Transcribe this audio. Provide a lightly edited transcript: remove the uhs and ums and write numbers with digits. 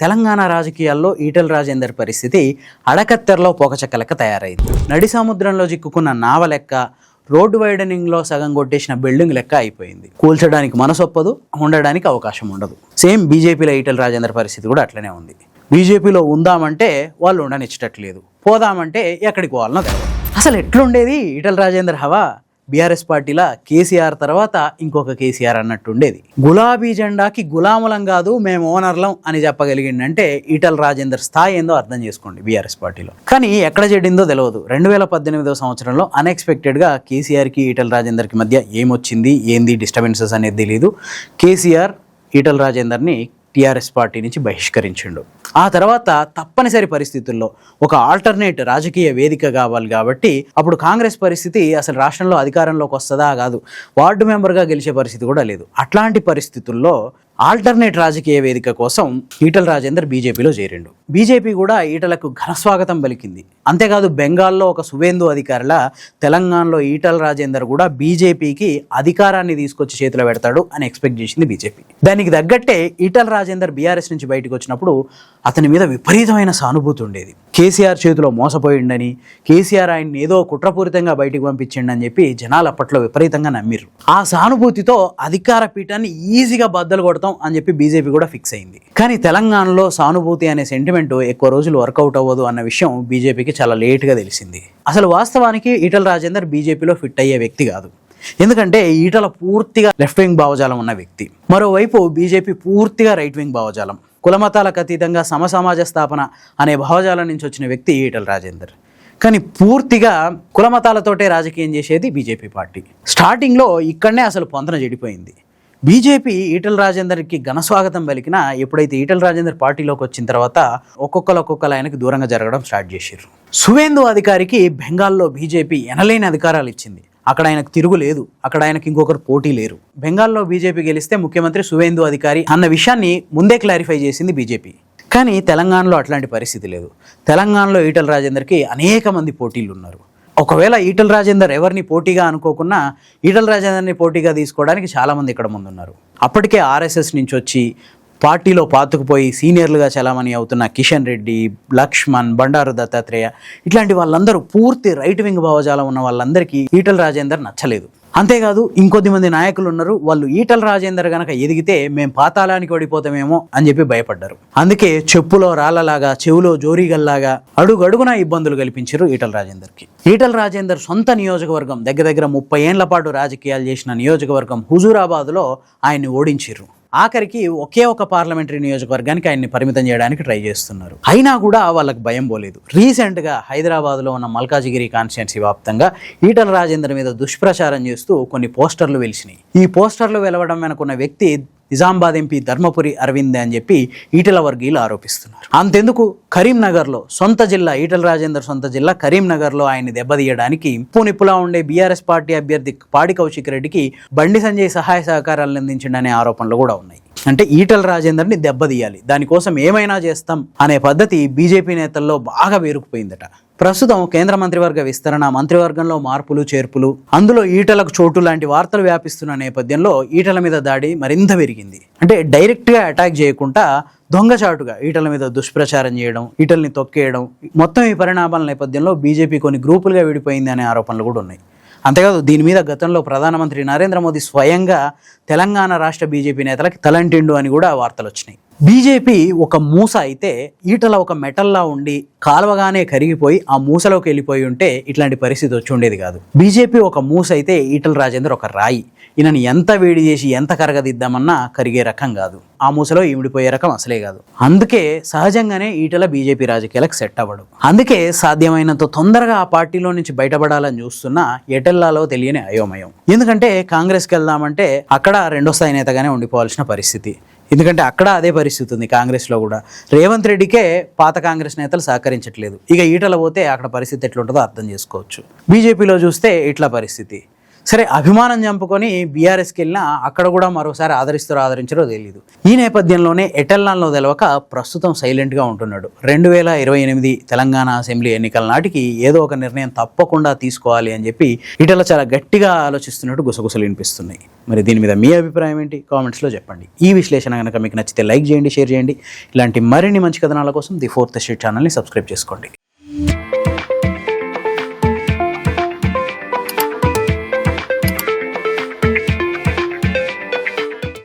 తెలంగాణ రాజకీయాల్లో ఈటెల రాజేందర్ పరిస్థితి అడకత్తెరలో పోకచక్కలెక్క తయారైంది. నడి సముద్రంలో చిక్కుకున్న నావ లెక్క, రోడ్డు వైడనింగ్లో సగం కొట్టేసిన బిల్డింగ్ లెక్క అయిపోయింది. కూల్చడానికి మనసొప్పదు, ఉండడానికి అవకాశం ఉండదు. సేమ్ బీజేపీలో ఈటెల రాజేందర్ పరిస్థితి కూడా అట్లనే ఉంది. బీజేపీలో ఉందామంటే వాళ్ళు ఉండనిచ్చట్లేదు, పోదామంటే ఎక్కడికి పోవాలనో తెలియదు. అసలు ఎట్లుండేది ఈటెల రాజేందర్ హవా? బీఆర్ఎస్ పార్టీలా కేసీఆర్ తర్వాత ఇంకొక కేసీఆర్ అన్నట్టుండేది. గులాబీ జెండాకి గులాములం కాదు, మేము ఓనర్లం అని చెప్పగలిగిందంటే ఈటెల రాజేందర్ స్థాయి ఏందో అర్థం చేసుకోండి బీఆర్ఎస్ పార్టీలో. కానీ ఎక్కడ చెడిందో తెలియదు. 2018 సంవత్సరంలో అన్ఎక్స్పెక్టెడ్గా కేసీఆర్కి ఈటెల రాజేందర్కి మధ్య ఏమొచ్చింది, ఏంది డిస్టర్బెన్సెస్ అనేది తెలియదు. కేసీఆర్ ఈటెల రాజేందర్ని టీఆర్ఎస్ పార్టీ నుంచి బహిష్కరించిండు. ఆ తర్వాత తప్పనిసరి పరిస్థితుల్లో ఒక ఆల్టర్నేట్ రాజకీయ వేదిక కావాలి కాబట్టి అప్పుడు కాంగ్రెస్ పరిస్థితి అసలు రాష్ట్రంలో అధికారంలోకి వస్తుందా కాదు, వార్డు మెంబర్గా గెలిచే పరిస్థితి కూడా లేదు. అట్లాంటి పరిస్థితుల్లో ఆల్టర్నేట్ రాజకీయ వేదిక కోసం ఈటెల రాజేందర్ బీజేపీలో చేరిండు. బీజేపీ కూడా ఈటలకు ఘనస్వాగతం పలికింది. అంతేకాదు బెంగాల్లో ఒక సువేందు అధికారిలా తెలంగాణలో ఈటెల రాజేందర్ కూడా బీజేపీకి అధికారాన్ని తీసుకొచ్చి చేతిలో పెడతాడు అని ఎక్స్పెక్ట్ చేసింది బీజేపీ. దానికి తగ్గట్టే ఈటెల రాజేందర్ బీఆర్ఎస్ నుంచి బయటకు వచ్చినప్పుడు అతని మీద విపరీతమైన సానుభూతి ఉండేది. కేసీఆర్ చేతిలో మోసపోయిండని, కేసీఆర్ ఆయన్ని ఏదో కుట్రపూరితంగా బయటకు పంపించిండని చెప్పి జనాలు అప్పట్లో విపరీతంగా నమ్మిర్రు. ఆ సానుభూతితో అధికార పీఠాన్ని ఈజీగా బద్దలు కొడతాం అని చెప్పి బీజేపీ కూడా ఫిక్స్ అయింది. కానీ తెలంగాణలో సానుభూతి అనే సెంటిమెంట్ ఎక్కువ రోజులు వర్కౌట్ అవ్వదు అన్న విషయం బీజేపీకి చాలా లేట్గా తెలిసింది. అసలు వాస్తవానికి ఈటెల రాజేందర్ బీజేపీలో ఫిట్ అయ్యే వ్యక్తి కాదు. ఎందుకంటే ఈటెల పూర్తిగా లెఫ్ట్ వింగ్ భావజాలం ఉన్న వ్యక్తి, మరోవైపు బీజేపీ పూర్తిగా రైట్ వింగ్ భావజాలం. కులమతాలకు అతీతంగా సమసమాజ స్థాపన అనే భావజాలం నుంచి వచ్చిన వ్యక్తి ఈటెల రాజేందర్. కానీ పూర్తిగా కులమతాలతోటే రాజకీయం చేసేది బీజేపీ పార్టీ. స్టార్టింగ్లో ఇక్కడనే అసలు పొంతన చెడిపోయింది. బీజేపీ ఈటెల రాజేందర్కి ఘనస్వాగతం పలికినా ఎప్పుడైతే ఈటెల రాజేందర్ పార్టీలోకి వచ్చిన తర్వాత ఒక్కొక్కరు ఆయనకి దూరంగా జరగడం స్టార్ట్ చేశారు. సువేందు అధికారికి బెంగాల్లో బీజేపీ ఎనలేని అధికారాలు ఇచ్చింది. అక్కడ ఆయనకు తిరుగులేదు, అక్కడ ఆయనకి ఇంకొకరు పోటీ లేరు. బెంగాల్లో బీజేపీ గెలిస్తే ముఖ్యమంత్రి సువేందు అధికారి అన్న విషయాన్ని ముందే క్లారిఫై చేసింది బీజేపీ. కానీ తెలంగాణలో అట్లాంటి పరిస్థితి లేదు. తెలంగాణలో ఈటెల రాజేందర్కి అనేక మంది పోటీలు ఉన్నారు. ఒకవేళ ఈటెల రాజేందర్ ఎవరిని పోటీగా అనుకోకున్నా ఈటెల రాజేందర్ని పోటీగా తీసుకోవడానికి చాలామంది ఇక్కడ ముందున్నారు. అప్పటికే ఆర్ఎస్ఎస్ నుంచి వచ్చి పార్టీలో పాతుకుపోయి సీనియర్లుగా చలామణి అవుతున్న కిషన్ రెడ్డి, లక్ష్మణ్, బండారు దత్తాత్రేయ ఇట్లాంటి వాళ్ళందరూ పూర్తి రైట్ వింగ్ భావజాలం ఉన్న వాళ్ళందరికీ ఈటెల రాజేందర్ నచ్చలేదు. అంతేకాదు ఇంకొద్ది మంది నాయకులు ఉన్నారు, వాళ్ళు ఈటెల రాజేందర్ గనక ఎదిగితే మేము పాతాళానికి ఓడిపోతామేమో అని చెప్పి భయపడ్డారు. అందుకే చెప్పులో రాళ్లలాగా, చెవులో జోరీగల్లాగా అడుగడుగున ఇబ్బందులు కల్పించారు ఈటెల రాజేందర్కి. ఈటెల రాజేందర్ సొంత నియోజకవర్గం, దగ్గర 30 ఏళ్ల పాటు రాజకీయాలు చేసిన నియోజకవర్గం హుజూరాబాద్లో ఆయన్ని ఓడించారు. ఆఖరికి ఒకే ఒక పార్లమెంటరీ నియోజకవర్గానికి ఆయన్ని పరిమితం చేయడానికి ట్రై చేస్తున్నారు. అయినా కూడా వాళ్ళకి భయం పోలేదు. రీసెంట్గా హైదరాబాద్లో ఉన్న మల్కాజిగిరి కాన్స్టిట్యున్సీ వ్యాప్తంగా ఈటెల రాజేందర్ మీద దుష్ప్రచారం చేస్తూ కొన్ని పోస్టర్లు వెలిసినాయి. ఈ పోస్టర్లు వెలవడం వెనుకున్న వ్యక్తి నిజామాబాద్ ఎంపీ ధర్మపురి అరవింద్ అని చెప్పి ఈటెల వర్గీయులు ఆరోపిస్తున్నారు. అంతెందుకు కరీంనగర్లో సొంత జిల్లా, ఈటెల రాజేందర్ సొంత జిల్లా కరీంనగర్లో ఆయన్ని దెబ్బతీయడానికి నిప్పులా ఉండే బీఆర్ఎస్ పార్టీ అభ్యర్థి పాడి కౌశిక్ రెడ్డికి బండి సంజయ్ సహాయ సహకారాలను అందించిండనే ఆరోపణలు కూడా ఉన్నాయి. అంటే ఈటెల రాజేందర్ని దెబ్బతీయాలి, దానికోసం ఏమైనా చేస్తాం అనే పద్ధతి బీజేపీ నేతల్లో బాగా వేరుకుపోయిందట. ప్రస్తుతం కేంద్ర మంత్రివర్గ విస్తరణ, మంత్రివర్గంలో మార్పులు చేర్పులు, అందులో ఈటెలకు చోటు లాంటి వార్తలు వ్యాపిస్తున్న నేపథ్యంలో ఈటెల మీద దాడి మరింత పెరిగింది. అంటే డైరెక్ట్గా అటాక్ చేయకుండా దొంగచాటుగా ఈటెల మీద దుష్ప్రచారం చేయడం, ఈటెల్ని తొక్కేయడం, మొత్తం ఈ పరిణామాల నేపథ్యంలో బీజేపీ కొన్ని గ్రూపులుగా విడిపోయింది అనే ఆరోపణలు కూడా ఉన్నాయి. అంతేకాదు దీని మీద గతంలో ప్రధానమంత్రి నరేంద్ర మోదీ స్వయంగా తెలంగాణ రాష్ట్ర బీజేపీ నేతలకి తలంటిండు అని కూడా వార్తలు వచ్చినాయి. బీజేపీ ఒక మూస అయితే ఈటెల ఒక మెటల్లా ఉండి కాలువగానే కరిగిపోయి ఆ మూసలోకి వెళ్ళిపోయి ఉంటే ఇట్లాంటి పరిస్థితి వచ్చి ఉండేది కాదు. బీజేపీ ఒక మూస అయితే ఈటెల రాజేందర్ ఒక రాయి. ఈయనని ఎంత వేడి చేసి ఎంత కరగదిద్దామన్నా కరిగే రకం కాదు, ఆ మూసలో ఈమిడిపోయే రకం అసలే కాదు. అందుకే సహజంగానే ఈటెల బీజేపీ రాజకీయాలకు సెట్ అవ్వడు. అందుకే సాధ్యమైనంత తొందరగా ఆ పార్టీలో నుంచి బయటపడాలని చూస్తున్న ఎటెల్లాలో తెలియని అయోమయం. ఎందుకంటే కాంగ్రెస్కి వెళ్దామంటే అక్కడ రెండో స్థాయి నేతగానే ఉండిపోవాల్సిన పరిస్థితి. ఎందుకంటే అక్కడ అదే పరిస్థితి ఉంది. కాంగ్రెస్లో కూడా రేవంత్ రెడ్డికే పాత కాంగ్రెస్ నేతలు సహకరించట్లేదు. ఇక ఈటెల పోతే అక్కడ పరిస్థితి ఎట్లుంటుందో అర్థం చేసుకోవచ్చు. బీజేపీలో చూస్తే ఇట్లా పరిస్థితి. సరే, అభిమానం చంపుకొని బీఆర్ఎస్కి వెళ్ళినా అక్కడ కూడా మరోసారి ఆదరించారో తెలియదు. ఈ నేపథ్యంలోనే ఎటెల్లాన్లో తెలవక ప్రస్తుతం సైలెంట్గా ఉంటున్నాడు. 2028 తెలంగాణ అసెంబ్లీ ఎన్నికల నాటికి ఏదో ఒక నిర్ణయం తప్పకుండా తీసుకోవాలి అని చెప్పి ఈటెల చాలా గట్టిగా ఆలోచిస్తున్నట్టు గుసగుసలు వినిపిస్తున్నాయి. మరి దీని మీద మీ అభిప్రాయం ఏంటి? కామెంట్స్లో చెప్పండి. ఈ విశ్లేషణ కనుక మీకు నచ్చితే లైక్ చేయండి, షేర్ చేయండి. ఇలాంటి మరిన్ని మంచి కథనాల కోసం ది ఫోర్త్ ఎస్టేట్ ఛానల్ని సబ్స్క్రైబ్ చేసుకోండి.